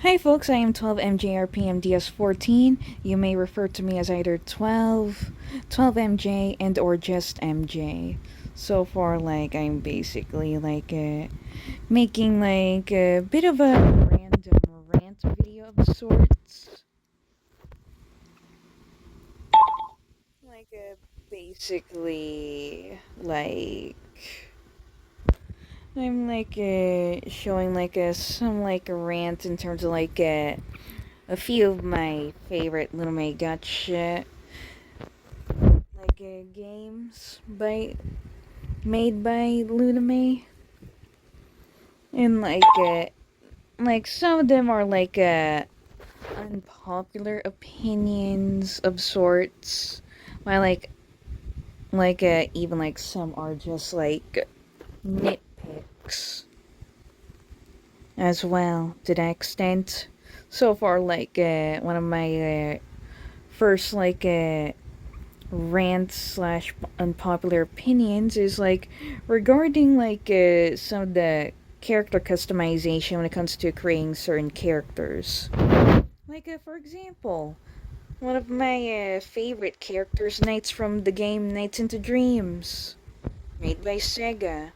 Hi folks, I am 12MJRPMDS14. You may refer to me as either 12MJ and or just MJ. So far, I'm basically making a bit of a random rant video of sorts. Basically I'm showing some rant in terms of a few of my favorite Lunime Gacha games made by Lunime, and some of them are unpopular opinions of sorts, while even some are just nitpicks as well to that extent. So far, one of my first rants slash unpopular opinions is regarding some of the character customization when it comes to creating certain characters. For example, one of my favorite characters, Knights from the game Nights into Dreams, made by Sega.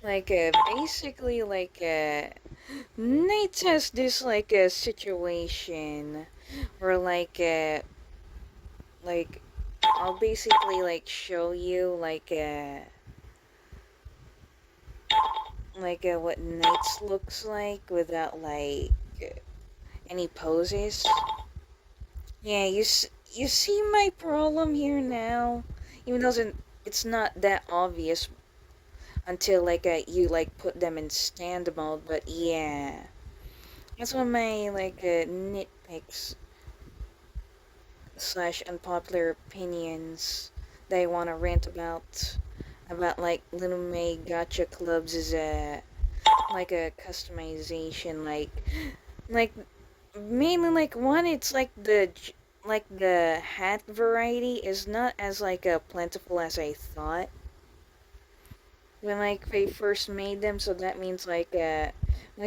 Basically, Knights has this a situation where I'll basically show you what Knights looks like without any poses. Yeah, you see my problem here now, even though it's not that obvious until you put them in stand mode. But yeah, that's one of my nitpicks slash unpopular opinions that I want to rant about Lunime Gacha Clubs is a customization like mainly one, it's the hat variety is not as plentiful as I thought when they first made them. So that means when it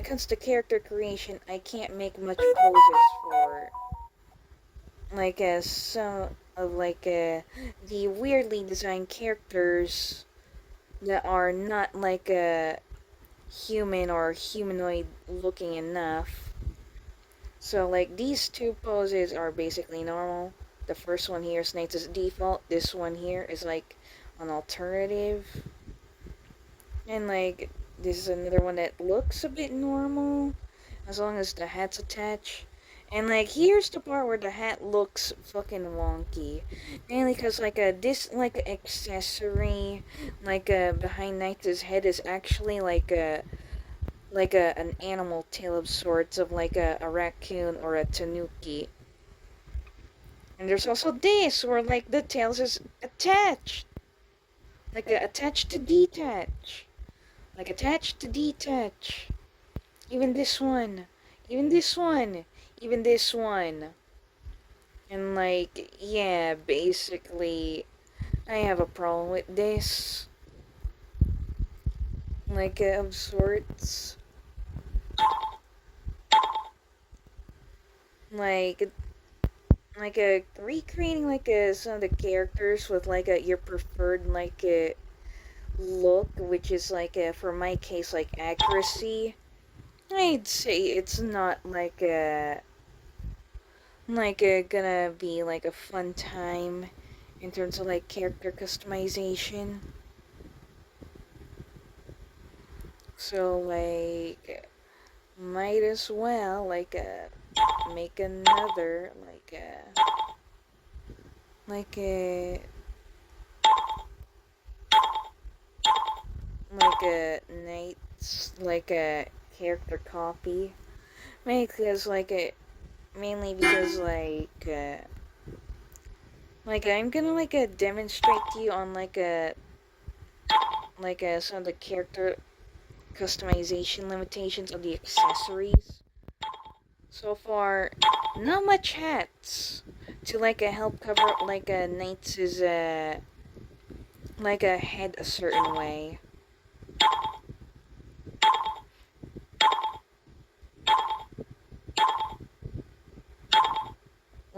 comes to character creation, I can't make much poses for some of the weirdly designed characters that are not human or humanoid looking enough. So these two poses are basically normal. The first one here, Snake's is default. This one here is an alternative. And this is another one that looks a bit normal as long as the hat's attached. And here's the part where the hat looks fucking wonky, mainly because this accessory behind Knight's head is actually an animal tail of sorts of a raccoon or a tanuki. And there's also this where the tails is attached, attached to detach, attached to detach. Even this one, even this one, even this one. And yeah, basically I have a problem with this of sorts. Recreating some of the characters with your preferred look, which is for my case accuracy. I'd say it's not gonna be a fun time in terms of character customization. So might as well make another a Knight's a character copy. Because mainly because I'm gonna demonstrate to you on some of the character customization limitations of the accessories. So far, not much hats to help cover up Knight's a head a certain way.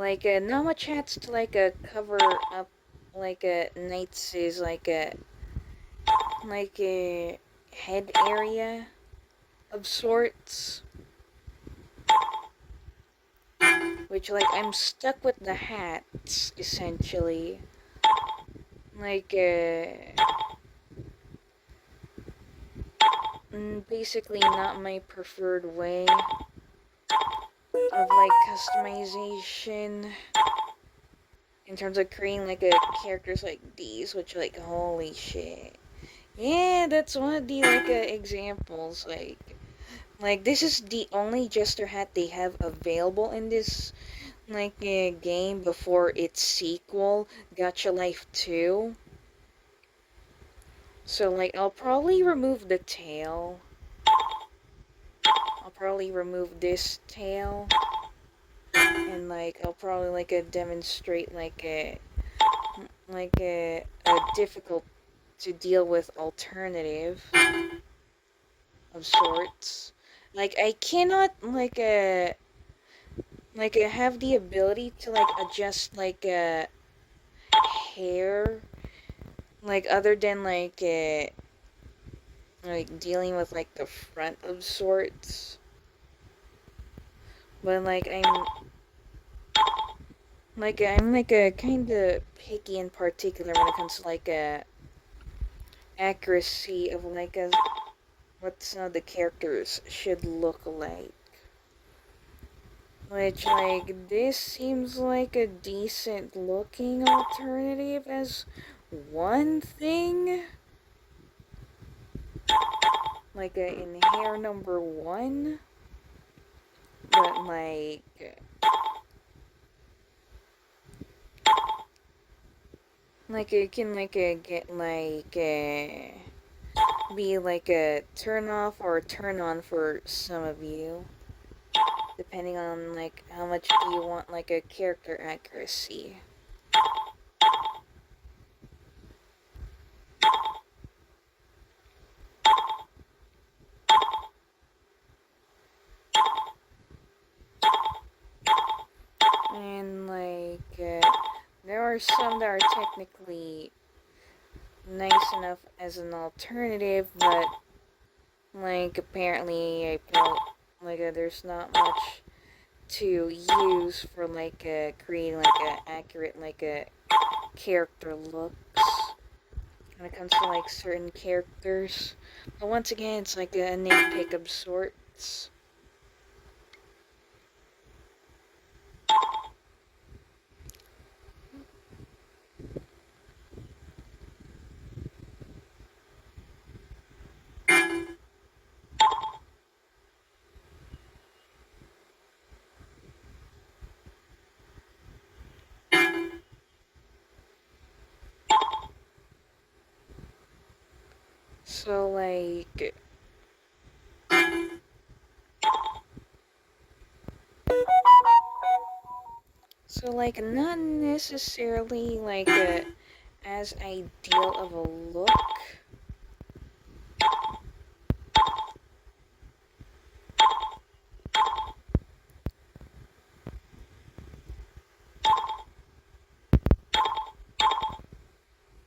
Like, not much hats to, like, cover up, like, Knight's is, like, a head area of sorts. Which, like, I'm stuck with the hats, essentially. Like, basically not my preferred way of, like, customization. In terms of creating, like, characters like these, which, like, holy shit. Yeah, that's one of the, like, examples, like, this is the only Jester hat they have available in this, like, game before its sequel, Gacha Life 2. So, like, I'll probably remove the tail. I'll probably remove this tail. And, like, I'll probably, like, demonstrate, like, a difficult to deal with alternative of sorts. Like, I cannot, like, have the ability to, like, adjust, like, hair, like, other than, like, dealing with, like, the front of sorts. But, like, I'm a kind of picky in particular when it comes to, like, accuracy of, like, what some of the characters should look like. Which, like, this seems like a decent looking alternative as one thing. Like, in hair number 1. But, like, it can, like, get, like, be, like, a turn off or a turn on for some of you. Depending on, like, how much do you want, like, a character accuracy. And, like, there are some that are technically nice enough as an alternative, but, like, apparently I felt like there's not much to use for, like, creating, like, accurate, like, character looks when it comes to, like, certain characters. But once again, it's like a nitpick of sorts. So, like, not necessarily, like, as ideal of a look.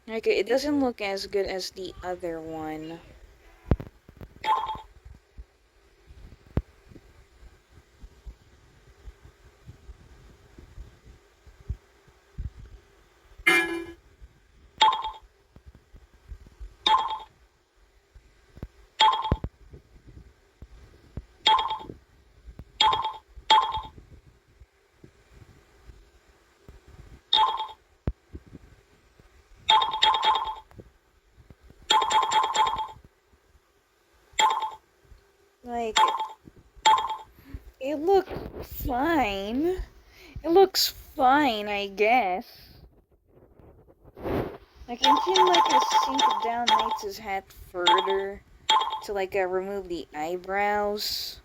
Like, it doesn't look as good as the other one. Like, it looks fine. It looks fine, I guess. Like, I can, like, sink down Knight's hat further to, like, remove the eyebrows.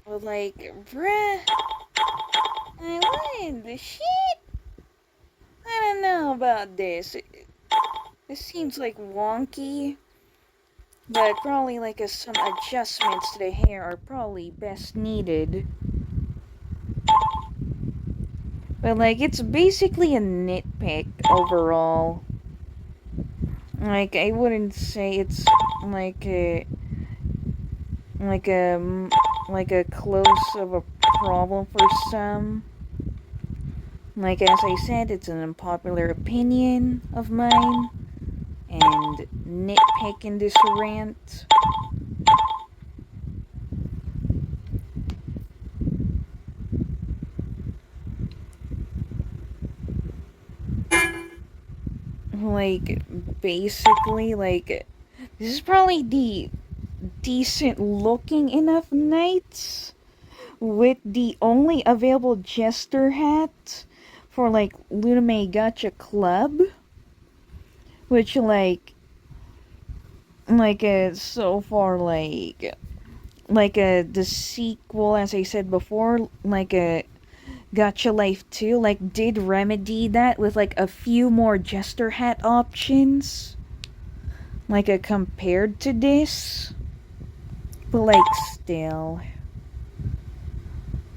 But, like, bruh, what in the shit? I don't know about this. This seems, like, wonky. But probably, like, some adjustments to the hair are probably best needed. But like, it's basically a nitpick overall. Like, I wouldn't say it's like like a like a close of a problem for some. Like, as I said, it's an unpopular opinion of mine, and nitpick in this rant. Like, basically, like, this is probably the decent looking enough knights with the only available jester hat for like Lunime Gacha Club, which so far the sequel, as I said before, like a Gacha Life 2, like did remedy that with like a few more jester hat options, like compared to this, but like still,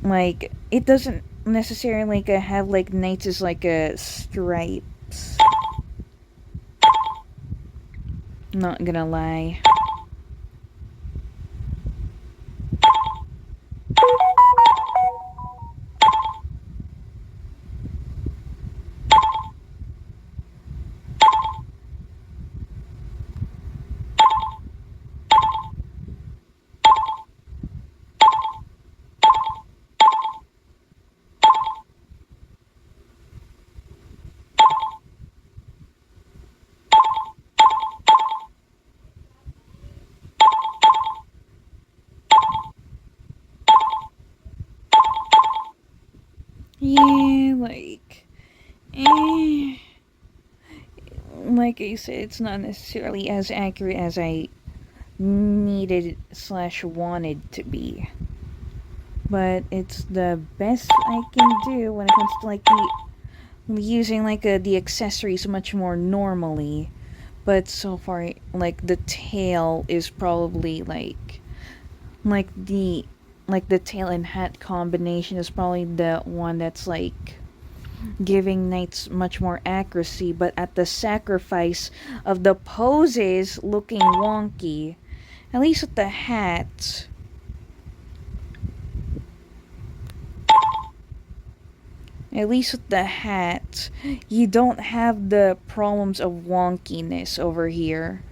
like it doesn't necessarily like have like knights as like a stripes. Not gonna lie. Yeah, like I said, it's not necessarily as accurate as I needed slash wanted to be. But it's the best I can do when it comes to like using like the accessories much more normally. But so far, like the tail is probably like the the tail and hat combination is probably the one that's like giving knights much more accuracy, but at the sacrifice of the poses looking wonky. At least with the hat. At least with the hat, you don't have the problems of wonkiness over here.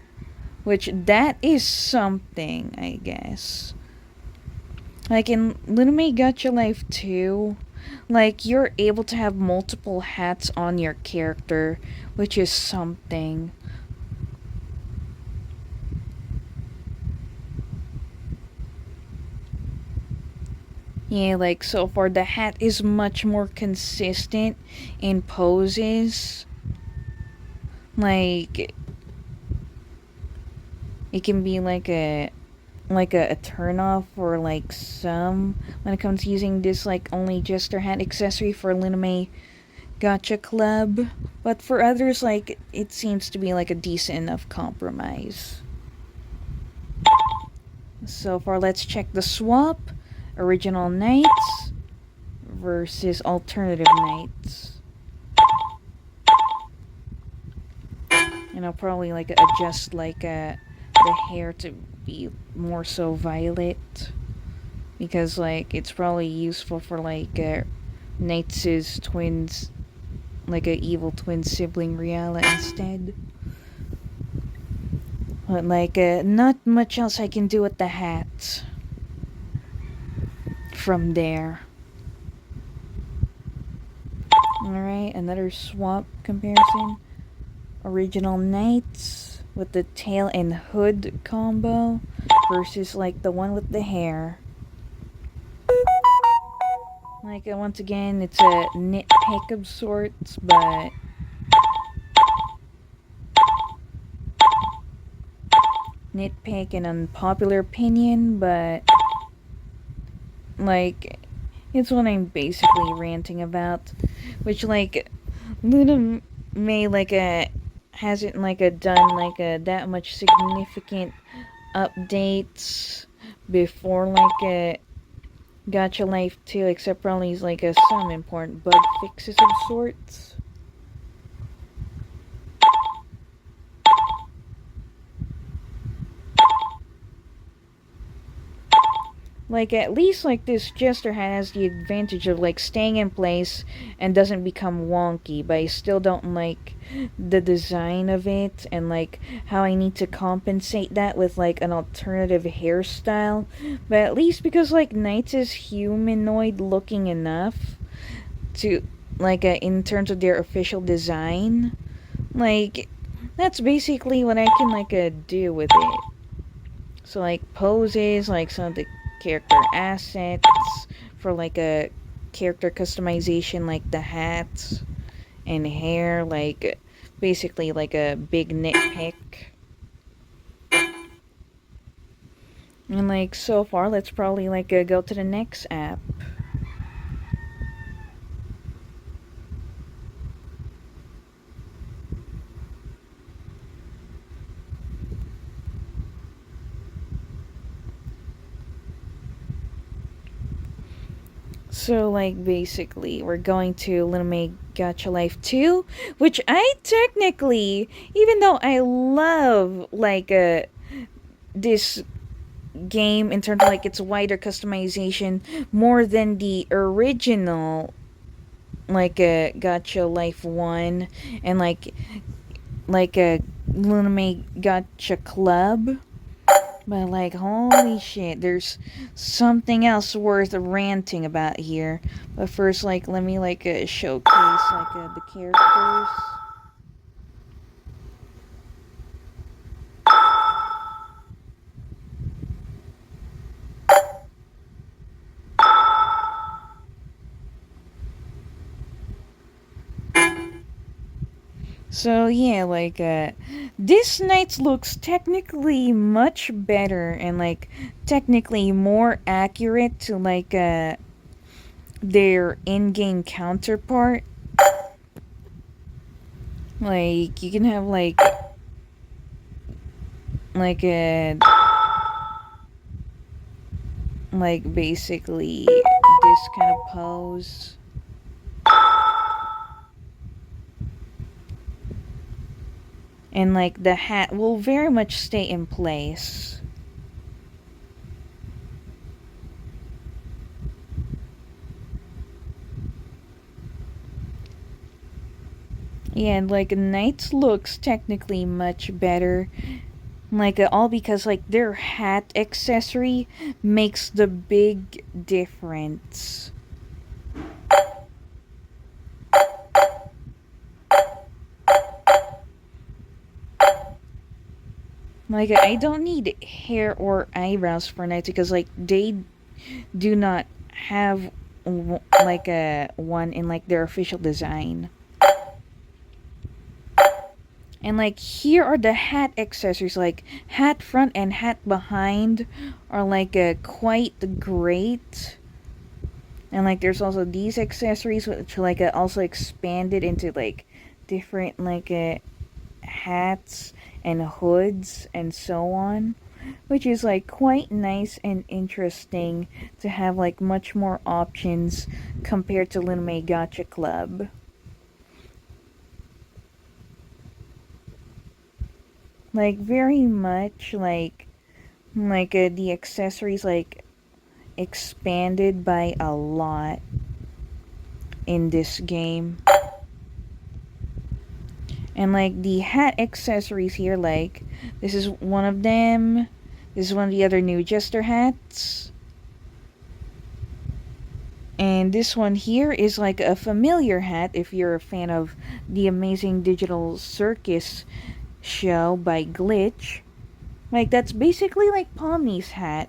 Which, that is something, I guess. Like in Lunime Gacha Life 2, like you're able to have multiple hats on your character, which is something. Yeah, like so far the hat is much more consistent in poses. Like it can be like a turn off for like some when it comes to using this like only jester hat accessory for Lunime Gacha Club, but for others like it seems to be like a decent enough compromise. So far, let's check the swap. Original knights versus alternative knights. And I'll probably like adjust like the hair to be more so violet, because like it's probably useful for like knights' twins, like a evil twin sibling Riala instead. But like not much else I can do with the hat from there. Alright, another swap comparison. Original knights with the tail and hood combo versus like the one with the hair. Like once again, it's a nitpick of sorts, but nitpick an unpopular opinion, but like it's what I'm basically ranting about, which like Luna may like hasn't like done like that much significant updates before like Gacha Life too, except probably is like some important bug fixes of sorts. Like, at least, like, this Jester has the advantage of, like, staying in place and doesn't become wonky, but I still don't like the design of it and, like, how I need to compensate that with, like, an alternative hairstyle. But at least because, like, Knights is humanoid looking enough to, like, in terms of their official design, like, that's basically what I can, like, do with it. So, like, poses, like, some of the character assets for, like, a character customization, like the hats and hair, like, basically, like, a big nitpick. And, like, so far, let's probably, like, go to the next app. So, like, basically, we're going to Lunime Gacha Life 2, which I technically, even though I love, like, this game in terms of, like, its wider customization more than the original, like, Gacha Life 1 and, like, a Lunime Gacha Club. But, like, holy shit, there's something else worth ranting about here. But first, like, let me, like, showcase, like, the characters. So, yeah, like, this Knights looks technically much better and, like, technically more accurate to, like, their in-game counterpart. Like, you can have, a like, basically this kind of pose. And, like, the hat will very much stay in place. Yeah, and, like, Knights looks technically much better. Like, all because, like, their hat accessory makes the big difference. Like, I don't need hair or eyebrows for Knights because, like, they do not have, like, a one in, like, their official design. And, like, here are the hat accessories, like, hat front and hat behind are, like, quite great. And, like, there's also these accessories, which, like, also expanded into, like, different, like, hats and hoods and so on. Which is, like, quite nice and interesting to have, like, much more options compared to Lunime Gacha Club. Like, very much, like, the accessories, like, expanded by a lot in this game. And, like, the hat accessories here, like, this is one of them. This is one of the other new Jester hats. And this one here is, like, a familiar hat if you're a fan of the Amazing Digital Circus show by Glitch. Like, that's basically like Pomni's hat.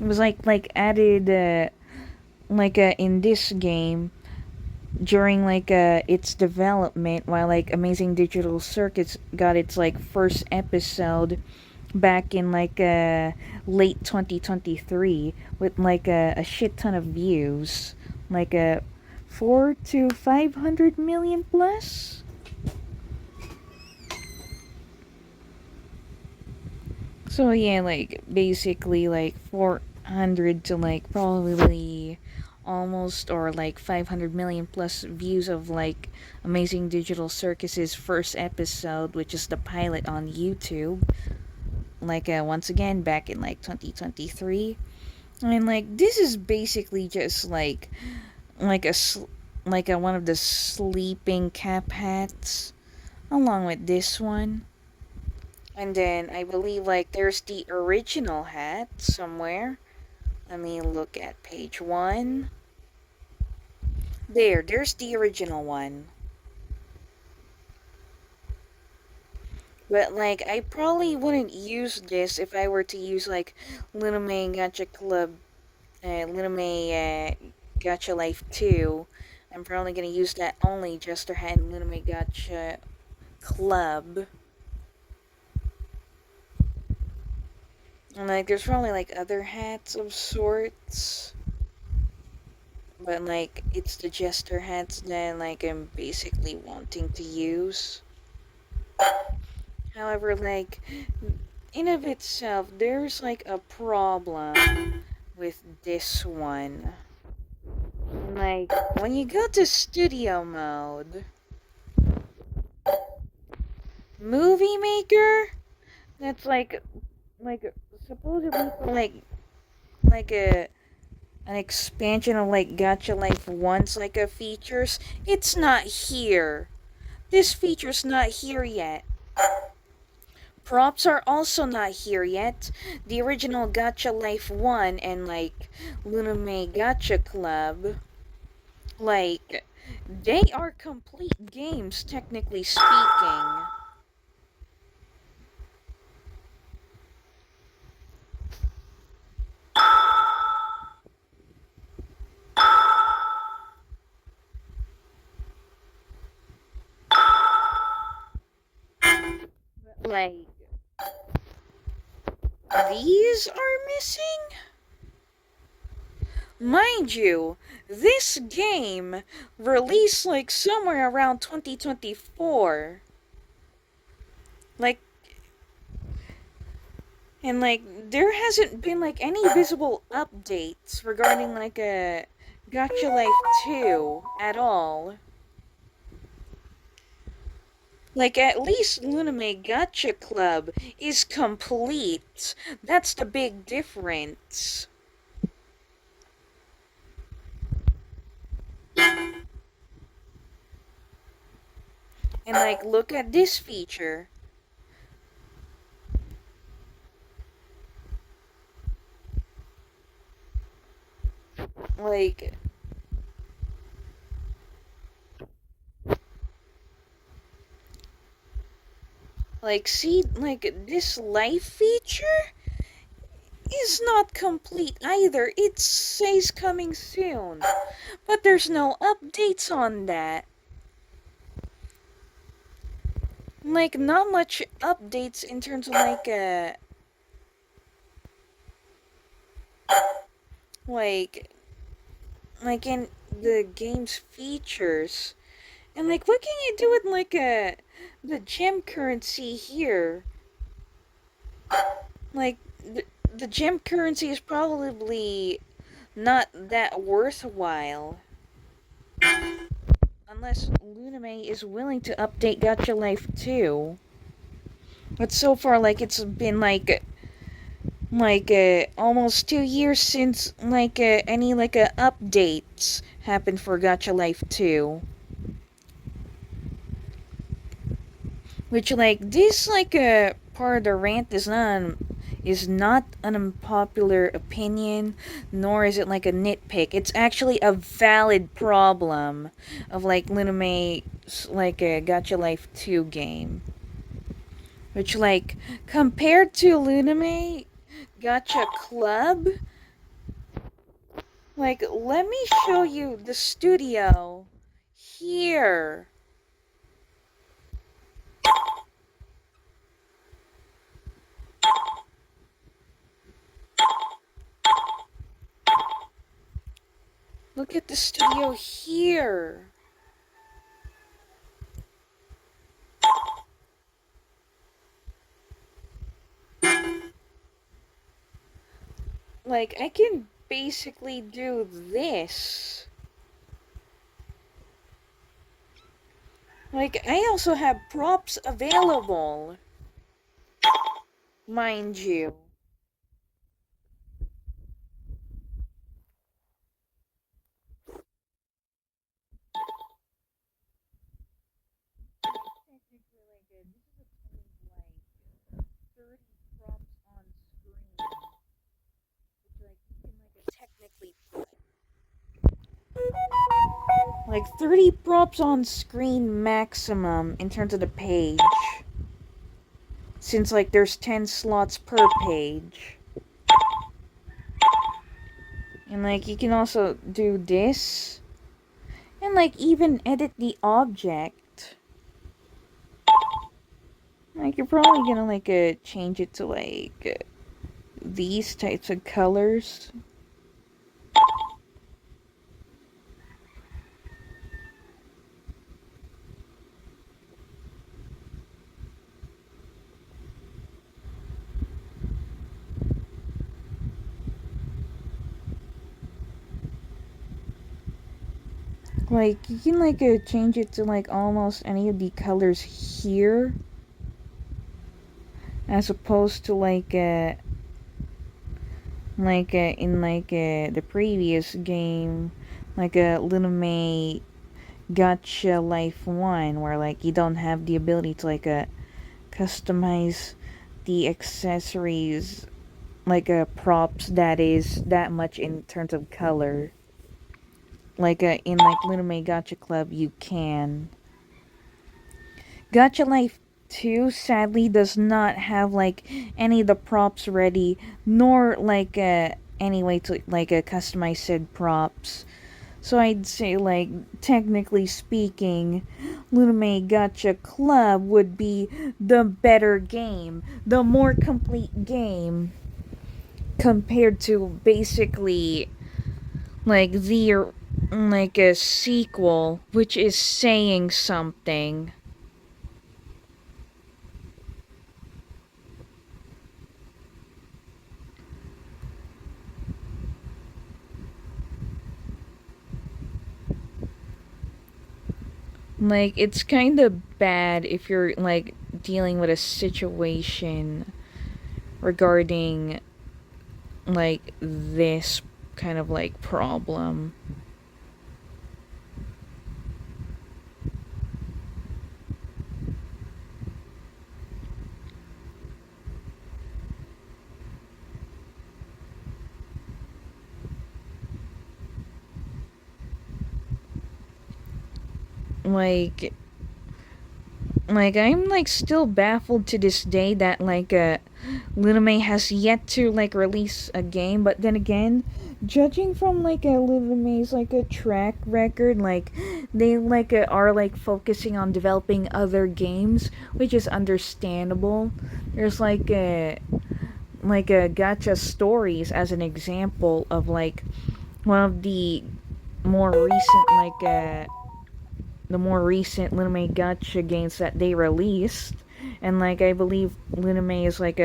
It was like added in this game during, like, its development, while, like, Amazing Digital Circuits got its, like, first episode back in, like, late 2023 with, like, a shit ton of views, like, 4 to 500 million plus. So, yeah, like, basically, like, for 500 to like probably almost or like 500 million plus views of like Amazing Digital Circus's first episode, which is the pilot on YouTube. Like once again back in like 2023. And like this is basically just like a like a one of the sleeping cap hats along with this one. And then I believe like there's the original hat somewhere. Let me look at page 1. There's the original one. But like I probably wouldn't use this if I were to use like Lunime Gacha Club, Lunime Gacha Life 2. I'm probably gonna use that only just to have Lunime Gacha Club. And like there's probably like other hats of sorts. But like it's the jester hats that like I'm basically wanting to use. However, like in of itself, there's like a problem with this one. Like when you go to studio mode, movie maker, that's like supposedly for like a an expansion of like Gacha Life 1's like a features, it's not here. This feature's not here yet. Props are also not here yet. The original Gacha Life 1 and like Lunime Gacha Club, like they are complete games technically speaking. Like these are missing? Mind you, this game released like somewhere around 2024. Like, and like, there hasn't been like any visible updates regarding like a Gacha Life 2 at all. Like, at least Lunime Gacha Club is complete. That's the big difference. And like, look at this feature. Like, see, like, this life feature is not complete either. It says coming soon, but there's no updates on that. Like, not much updates in terms of like in the game's features. And like, what can you do with like the gem currency here? Like, the gem currency is probably not that worthwhile. Unless Lunime is willing to update Gacha Life 2. But so far, like, it's been almost 2 years since any updates happened for Gacha Life 2. Which like this part of the rant is not an unpopular opinion, nor is it like a nitpick. It's actually a valid problem of like Lunime's like a Gacha Life 2 game. Which like compared to Lunime Gacha Club, like let me show you the studio here. Look at the studio here. like, I can basically do this. Like, I also have props available. Mind you. Like 30 props on screen maximum in terms of the page. Since like there's 10 slots per page. And like you can also do this. And like even edit the object. Like you're probably gonna like change it to like these types of colors. Like you can like change it to like almost any of the colors here. As opposed to like in the previous game, like a Lunime Gacha Life 1, where like you don't have the ability to like customize the accessories like props that is that much in terms of color. Like in like Lunime Gacha Club you can. Gacha Life 2 sadly does not have like any of the props ready, nor like any way to like customize said props. So I'd say like technically speaking, Lunime Gacha Club would be the better game, the more complete game compared to basically like the like a sequel, which is saying something. Like, it's kind of bad if you're, like, dealing with a situation regarding, like, this kind of, like, problem. Like, I'm, like, still baffled to this day that, like, Lunime has yet to, like, release a game, but then again, judging from, like, Lunime's, like, a track record, like, they, like, are, like, focusing on developing other games, which is understandable. There's, like, Gacha Stories as an example of, like, one of the more recent, the more recent Lunime Gacha games that they released. And like I believe Lunime is like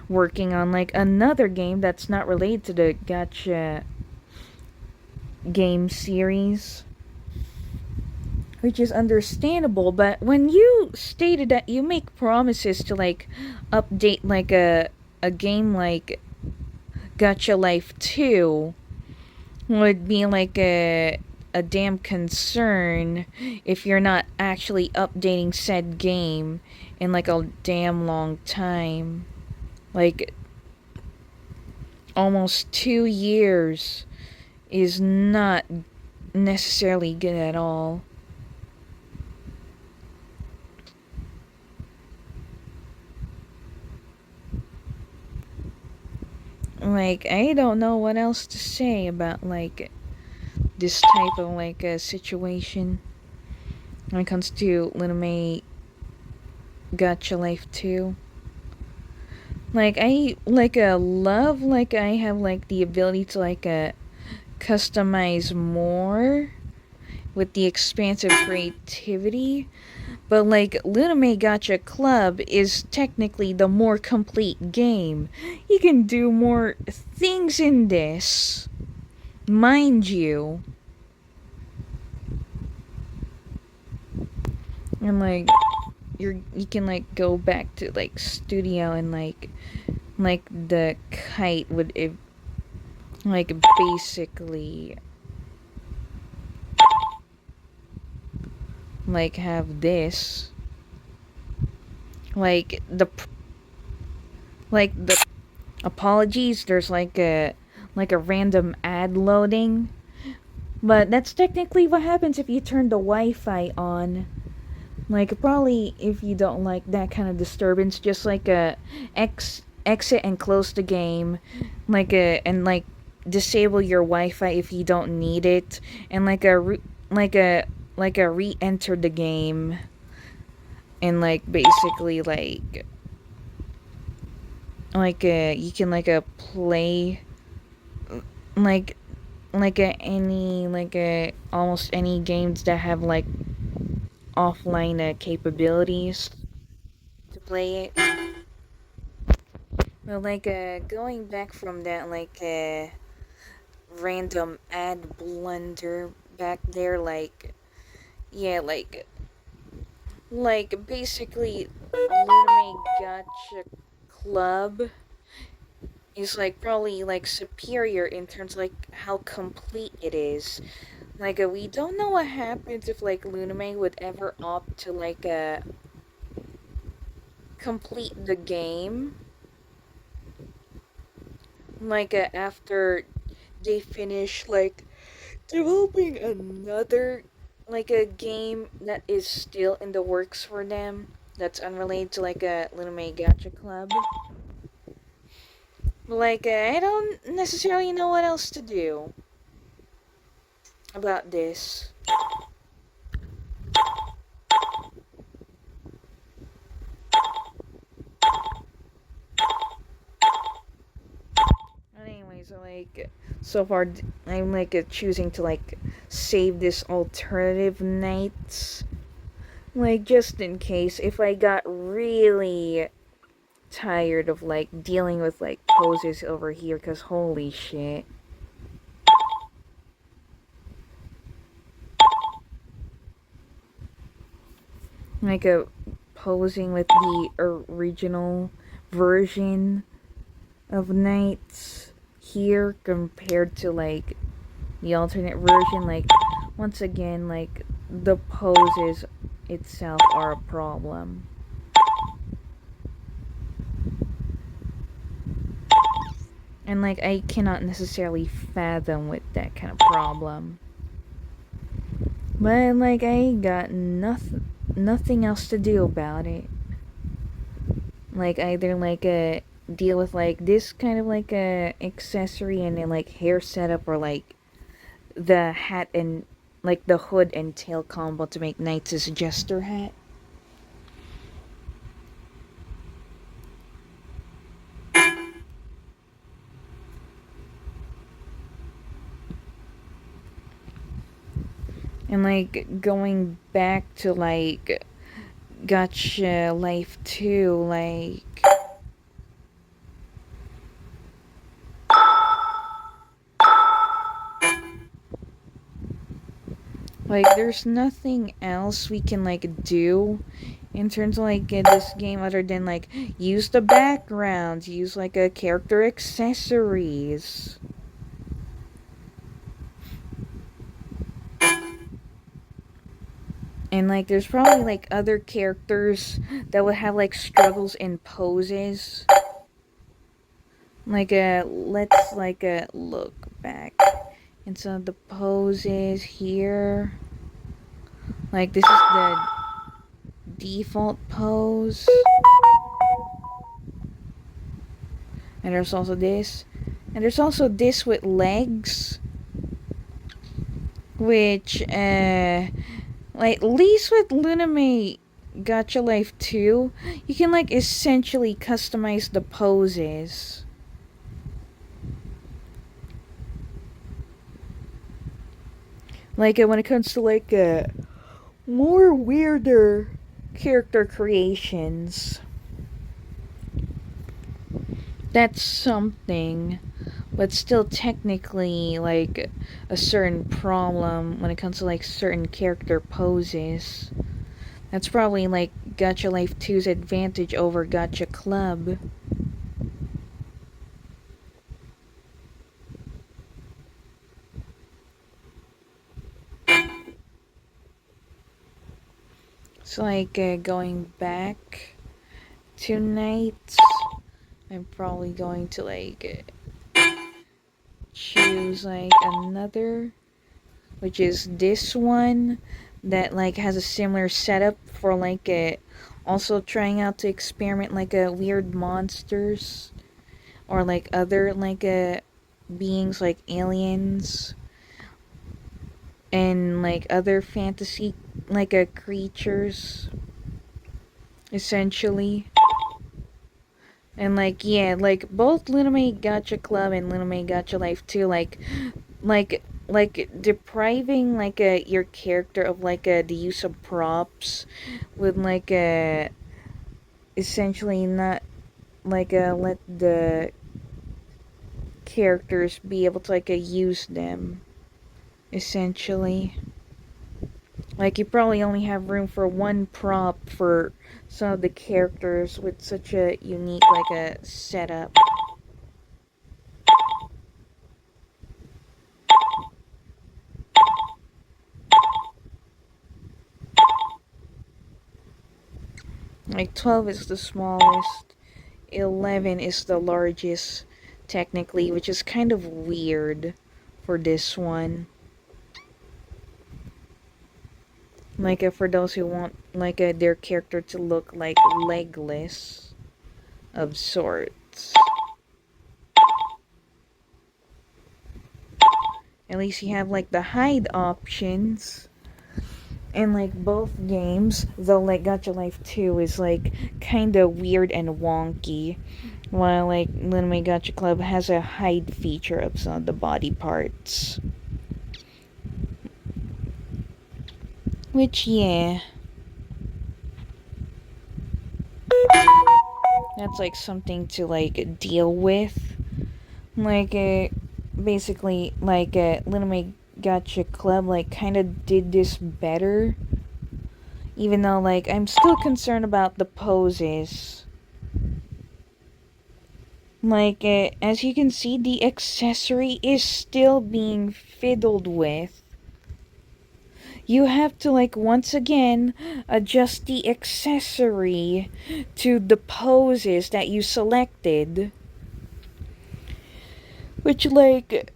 working on like another game that's not related to the Gacha game series. Which is understandable, but when you stated that you make promises to like update like a game like Gacha Life 2 would be like a damn concern if you're not actually updating said game in like a damn long time. Like almost 2 years is not necessarily good at all. Like, I don't know what else to say about like this type of like a situation when it comes to Lunime Gacha Life 2. Like I like love like I have like the ability to like customize more with the expansive creativity, But like Lunime Gacha Club is technically the more complete game. You can do more things in this. Mind you. And like you can like go back to like studio and like the kite would like basically like have this like the apologies, there's like a random ad loading, but that's technically what happens if you turn the Wi-Fi on. Like probably if you don't like that kind of disturbance, just like exit and close the game, and like disable your Wi-Fi if you don't need it, and like a re-enter the game, and like basically you can play like almost any games that have like offline capabilities to play it. Well, going back from that random ad blunder back there, yeah, basically Lunime Gacha Club is like probably like superior in terms of like how complete it is. We don't know what happens if like Lunime would ever opt to complete the game after they finish developing another a game that is still in the works for them that's unrelated to a Lunime Gacha Club. I don't necessarily know what else to do about this. Anyways, so far I'm choosing to save this alternative nights, just in case if I got really tired of dealing with poses over here, because holy shit. Posing with the original version of Knights here compared to the alternate version, once again the poses itself are a problem. And I cannot necessarily fathom with that kind of problem. But I got nothing else to do about it. Either deal with this kind of a accessory and then hair setup, or the hat and the hood and tail combo to make Knights' jester hat. And going back to Gacha Life 2, there's nothing else we can do in terms of this game other than use the backgrounds, use a character accessories. And there's probably other characters that would have struggles in poses. Let's look back. And so the poses here, this is the default pose. And there's also this. And there's also this with legs. Which, at least with Lunime Gacha Life 2, you can essentially customize the poses. When it comes to more weirder character creations. That's something, but still technically like a certain problem when it comes to like certain character poses. That's probably like Gacha Life 2's advantage over Gacha Club. So like going back tonight, I'm probably going to like choose like another, which is this one that like has a similar setup for like also trying out to experiment like weird monsters or like other like beings like aliens and like other fantasy like creatures essentially. And like yeah, like both Lunime Gacha Club and Lunime Gacha Life 2 like depriving like your character of like the use of props would like essentially not like let the characters be able to like use them essentially. Like you probably only have room for one prop for some of the characters with such a unique like a setup. Like 12 is the smallest, 11 is the largest technically, which is kind of weird for this one. Like for those who want like their character to look like legless of sorts. At least you have like the hide options. And like both games, though like Gacha Life 2 is like kinda weird and wonky, while like Lunime Gacha Club has a hide feature of some of the body parts. Which yeah. That's like something to like deal with. Like basically like Lunime Gacha Club like kinda did this better. Even though like I'm still concerned about the poses. Like, as you can see, the accessory is still being fiddled with. You have to, like, once again, adjust the accessory to the poses that you selected. Which, like,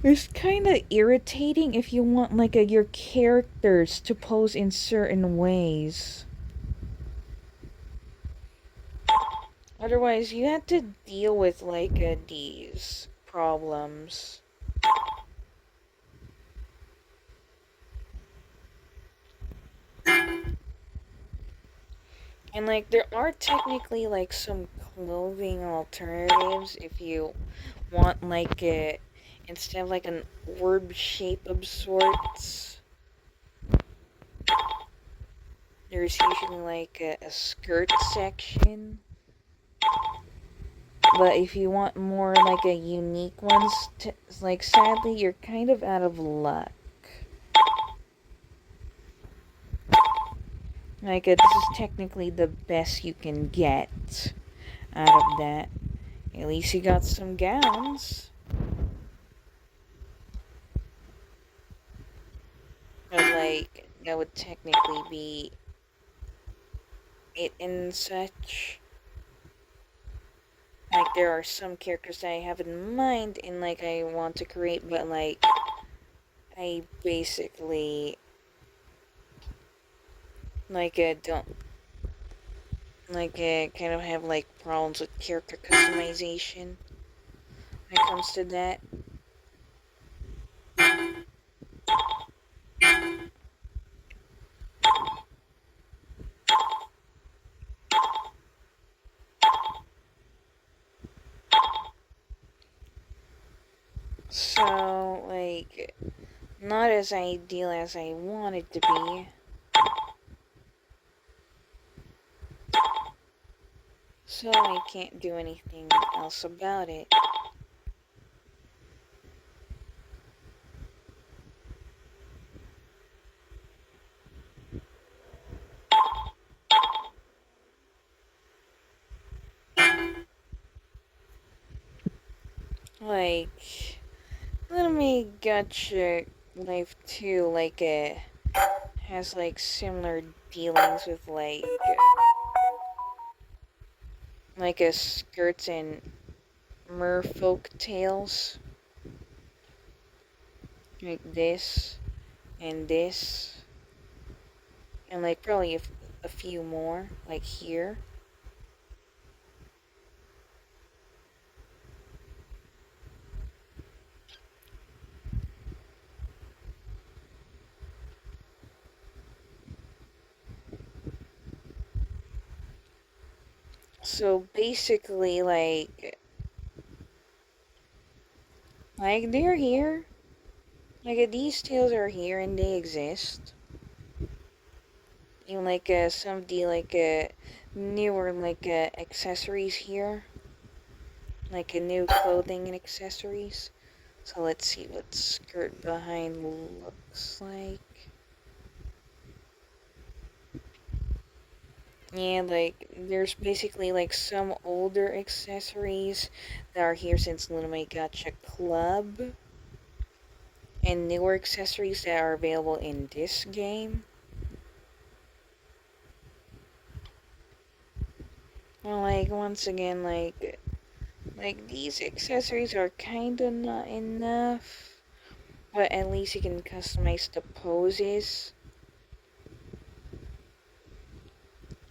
is kind of irritating if you want, like, your characters to pose in certain ways. Otherwise, you have to deal with, like, these problems. And, like, there are technically, like, some clothing alternatives if you want, like, instead of, like, an orb shape of sorts. There's usually, like, a skirt section. But if you want more, like, a unique ones, like, sadly, you're kind of out of luck. Like, this is technically the best you can get out of that. At least you got some gowns. But, like, that would technically be it and such. Like, there are some characters that I have in mind and, like, I want to create, but, like, I basically, like, don't, like, kind of have, like, problems with character customization when it comes to that. So, like, not as ideal as I want it to be. so I can't do anything else about it. Like, Lunime Gacha Life 2, like, has, like, similar dealings with, like, skirts and merfolk tales. Like this, and this, and, like, probably a few more, like, here. So basically, like they're here. Like these tales are here and they exist. And like some of the newer accessories here, like a new clothing and accessories. So let's see what skirt behind looks like. Yeah, like, there's basically, like, some older accessories that are here since Lunime Gacha Club, and newer accessories that are available in this game. Well, like, once again, like, these accessories are kinda not enough, but at least you can customize the poses.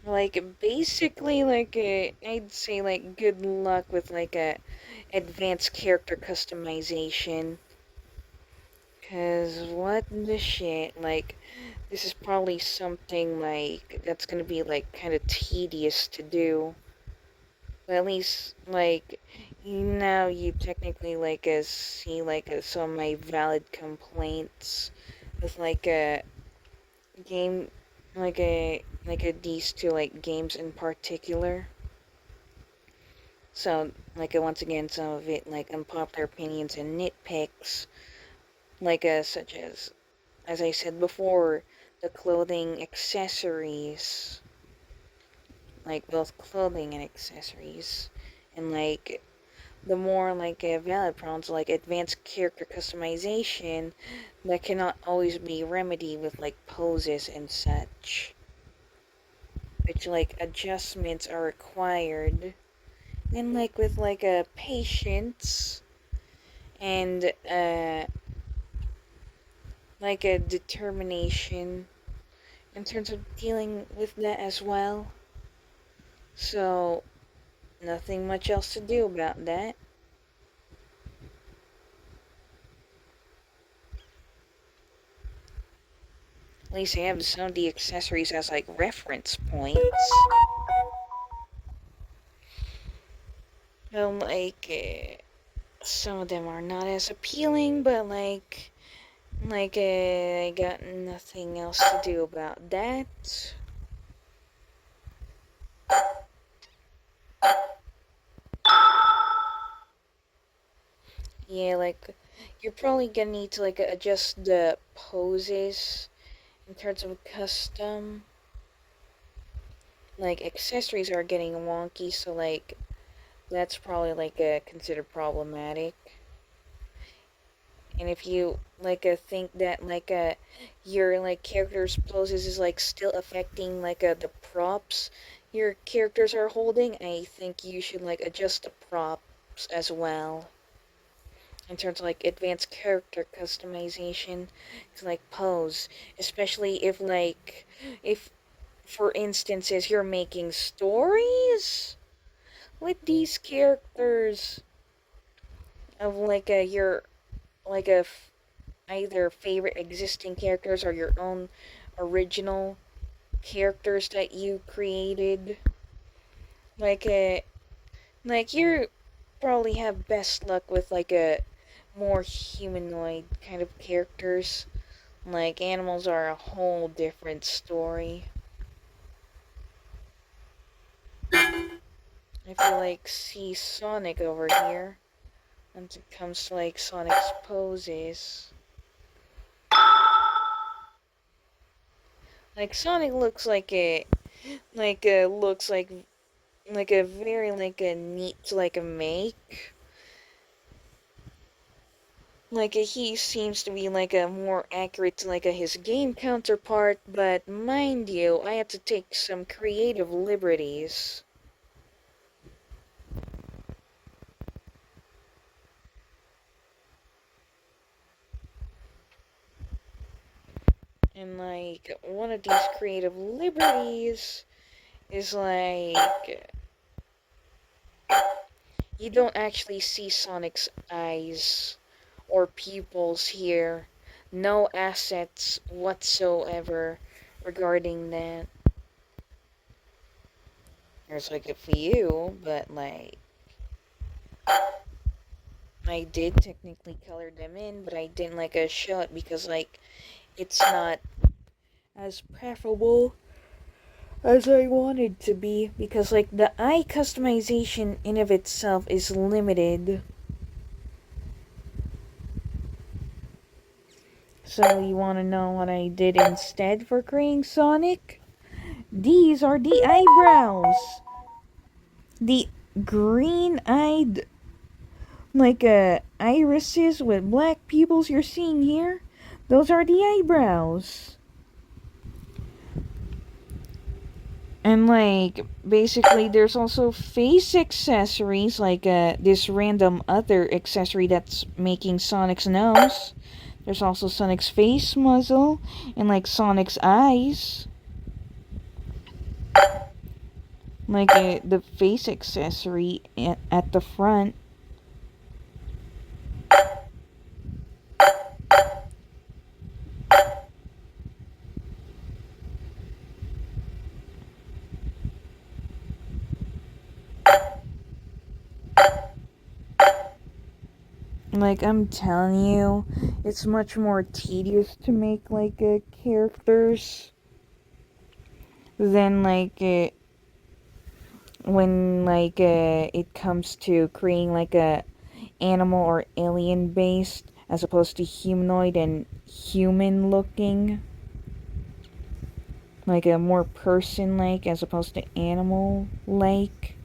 Like, basically, I'd say, like, good luck with, advanced character customization. Cause what the shit, like, this is probably something, like, that's gonna be, like, kind of tedious to do. But at least, like, now you technically, see, some of my valid complaints with, a game, these two, games in particular. So, once again, some of it, unpopular opinions and nitpicks, such as I said before, the clothing accessories, like both clothing and accessories, and the more valid problems like advanced character customization that cannot always be remedied with poses and such, which adjustments are required, and with patience and a determination in terms of dealing with that as well. So, nothing much else to do about that. At least I have some of the accessories as reference points. Well, some of them are not as appealing, but I got nothing else to do about that. Yeah, you're probably gonna need to adjust the poses in terms of custom. Accessories are getting wonky, so that's probably considered problematic. And if you think that your character's poses is still affecting the props your characters are holding, I think you should adjust the props as well in terms of advanced character customization to pose, especially if for instances you're making stories with these characters of your a either favorite existing characters or your own original characters that you created. Like a you probably have best luck with a more humanoid kind of characters. Animals are a whole different story. if you like see Sonic over here, and it comes to like Sonic's poses, like Sonic looks like a looks like a very like a neat like a make. Like he seems to be like a more accurate to like his game counterpart, but mind you, I had to take some creative liberties. And like one of these creative liberties is like you don't actually see Sonic's eyes or pupils here. No assets whatsoever regarding that. There's like a few, but like I did technically color them in, but I didn't like show it because like it's not as preferable as I wanted to be, because like the eye customization in of itself is limited. So you want to know what I did instead for creating Sonic? These are the eyebrows. The green-eyed like irises with black pupils you're seeing here. Those are the eyebrows. And like basically there's also face accessories, like this random other accessory that's making Sonic's nose. There's also Sonic's face muzzle and like Sonic's eyes. Like the face accessory at the front. Like, I'm telling you, it's much more tedious to make, like, characters than, like, when, like, it comes to creating, like, a animal or alien-based, as opposed to humanoid and human-looking. Like, a more person-like, as opposed to animal-like.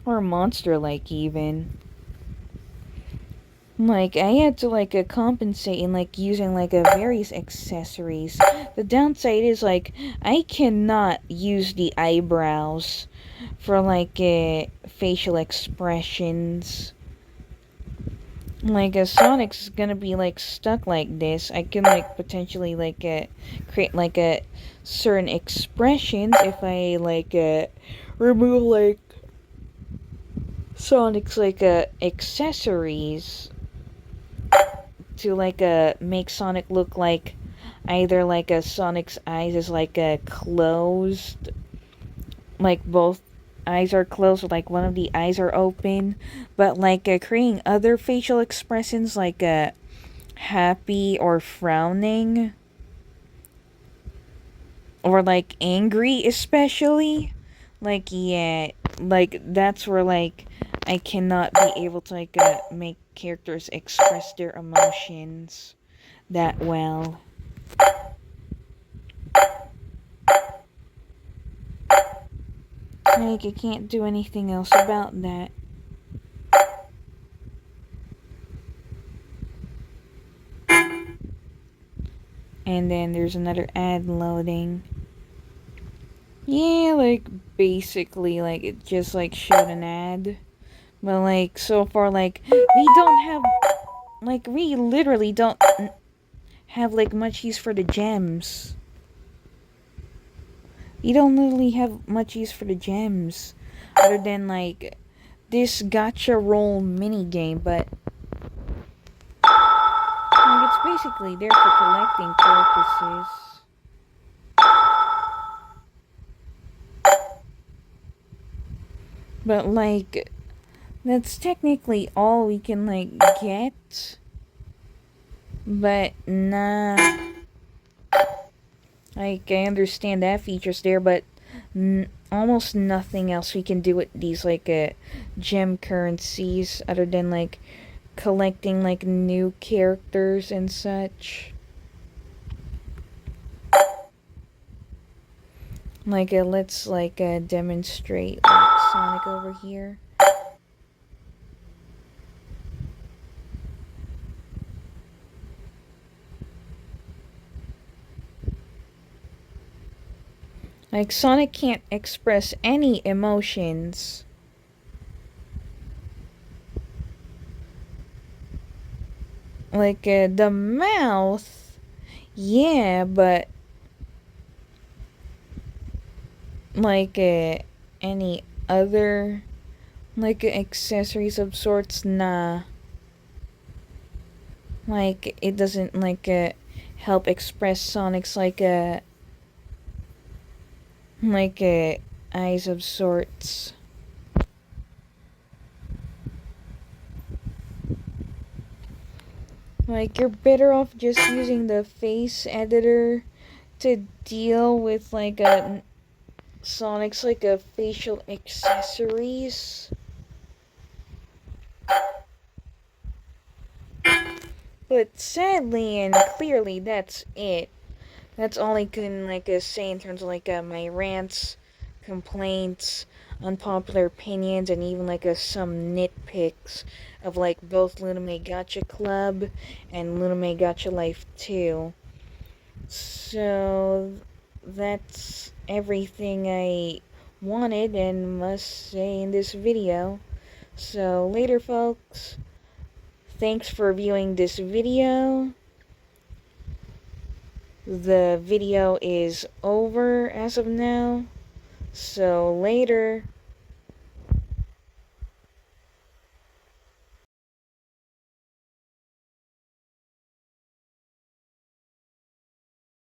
Or monster-like, even. Like, I had to, like, compensate in, like, using, like, various accessories. The downside is, like, I cannot use the eyebrows for, like, facial expressions. Like, Sonic's gonna be, like, stuck like this. I can, like, potentially, like, create, like, certain expressions if I, like, remove, like, Sonic's, like, accessories to like make Sonic look like either like Sonic's eyes is like closed, like both eyes are closed, or like one of the eyes are open, but like creating other facial expressions like happy or frowning or like angry, especially like yeah, like that's where like I cannot be able to like make characters express their emotions that well. Like, I can't do anything else about that. And then there's another ad loading. Yeah, like, basically, like, it just, like, showed an ad. But, like, so far, like, we don't have, like, we literally don't have, like, much use for the gems. We don't literally have much use for the gems. Other than, like, this gacha roll minigame, but like, it's basically there for collecting purposes. But, like, that's technically all we can, like, get. But, nah. Like, I understand that feature's there, but almost nothing else we can do with these like gem currencies other than like collecting like new characters and such. Like let's like demonstrate like Sonic over here. Like Sonic can't express any emotions. Like the mouth, yeah, but like any other like accessories of sorts, nah. Like it doesn't like help express Sonic's like eyes of sorts. Like you're better off just using the face editor to deal with like Sonic's like facial accessories. But sadly and clearly that's it. That's all I can like say in terms of like my rants, complaints, unpopular opinions, and even like some nitpicks of like both Lunime Gacha Club and Lunime Gacha Life 2. So that's everything I wanted and must say in this video. So later, folks. Thanks for viewing this video. The video is over as of now. So later.